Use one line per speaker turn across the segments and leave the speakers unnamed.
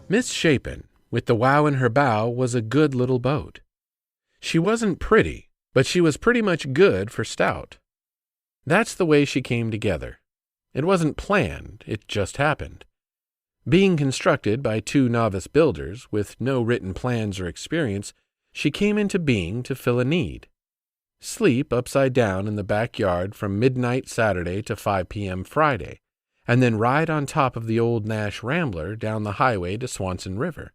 Miss Shapen, with the wow in her bow, was a good little boat. She wasn't pretty, but she was pretty much good for stout. That's the way she came together. It wasn't planned, it just happened. Being constructed by two novice builders, with no written plans or experience, she came into being to fill a need. Sleep upside down in the backyard from midnight Saturday to 5 p.m. Friday, and then ride on top of the old Nash Rambler down the highway to Swanson River.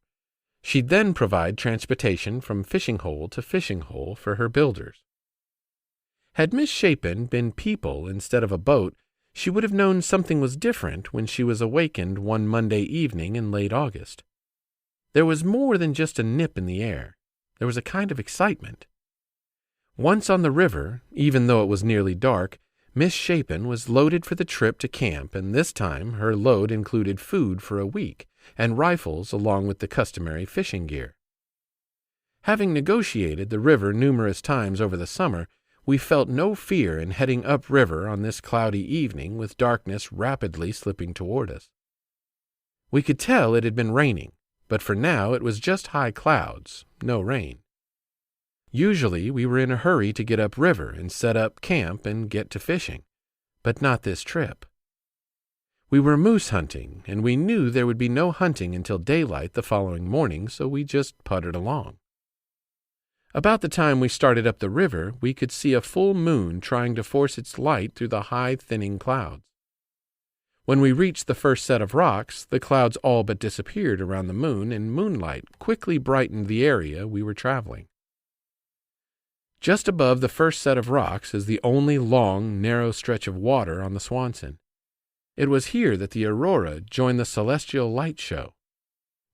She'd then provide transportation from fishing hole to fishing hole for her builders. Had Miss Shapen been people instead of a boat, she would have known something was different when she was awakened one Monday evening in late August. There was more than just a nip in the air. There was a kind of excitement. Once on the river, even though it was nearly dark, Miss Shapen was loaded for the trip to camp, and this time her load included food for a week and rifles along with the customary fishing gear. Having negotiated the river numerous times over the summer, we felt no fear in heading upriver on this cloudy evening with darkness rapidly slipping toward us. We could tell it had been raining, but for now it was just high clouds, no rain. Usually we were in a hurry to get upriver and set up camp and get to fishing, but not this trip. We were moose hunting, and we knew there would be no hunting until daylight the following morning, so we just puttered along. About the time we started up the river, we could see a full moon trying to force its light through the high, thinning clouds. When we reached the first set of rocks, the clouds all but disappeared around the moon, and moonlight quickly brightened the area we were traveling. Just above the first set of rocks is the only long, narrow stretch of water on the Swanson. It was here that the aurora joined the celestial light show.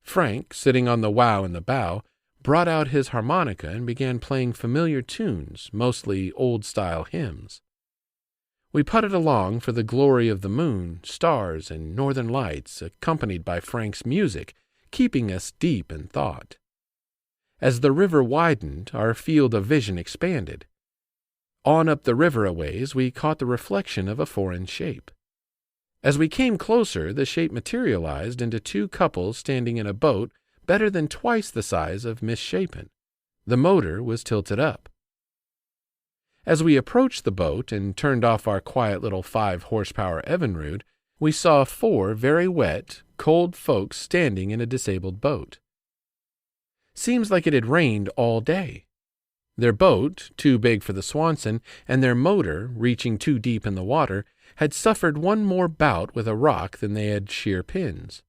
Frank, sitting on the wow in the bow, brought out his harmonica and began playing familiar tunes, mostly old-style hymns. We putted along for the glory of the moon, stars, and northern lights, accompanied by Frank's music, keeping us deep in thought. As the river widened, our field of vision expanded. On up the river a ways, we caught the reflection of a foreign shape. As we came closer, the shape materialized into two couples standing in a boat better than twice the size of Miss Shapen. The motor was tilted up. As we approached the boat and turned off our quiet little 5-horsepower Evinrude, we saw 4 very wet, cold folks standing in a disabled boat. Seems like it had rained all day. Their boat, too big for the Swanson, and their motor, reaching too deep in the water, had suffered one more bout with a rock than they had sheer pins.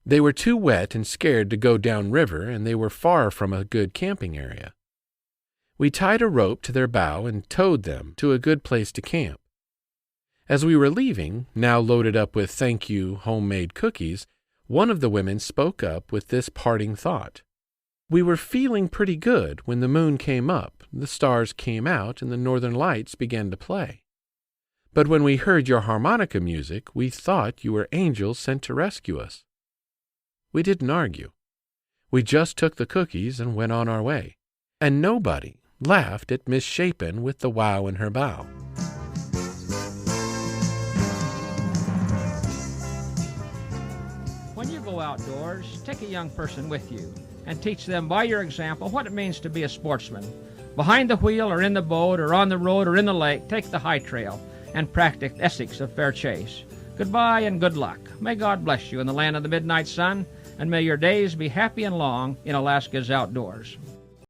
They were too wet and scared to go down river, and they were far from a good camping area. We tied a rope to their bow and towed them to a good place to camp. As we were leaving, now loaded up with thank you homemade cookies, one of the women spoke up with this parting thought. We were feeling pretty good when the moon came up, the stars came out, and the northern lights began to play. But when we heard your harmonica music, we thought you were angels sent to rescue us. We didn't argue. We just took the cookies and went on our way. And nobody laughed at Miss Shapen with the wow in her bow.
When you go outdoors, take a young person with you and teach them by your example what it means to be a sportsman. Behind the wheel or in the boat or on the road or in the lake, take the high trail and practice ethics of fair chase. Goodbye and good luck. May God bless you in the land of the midnight sun, and may your days be happy and long in Alaska's outdoors.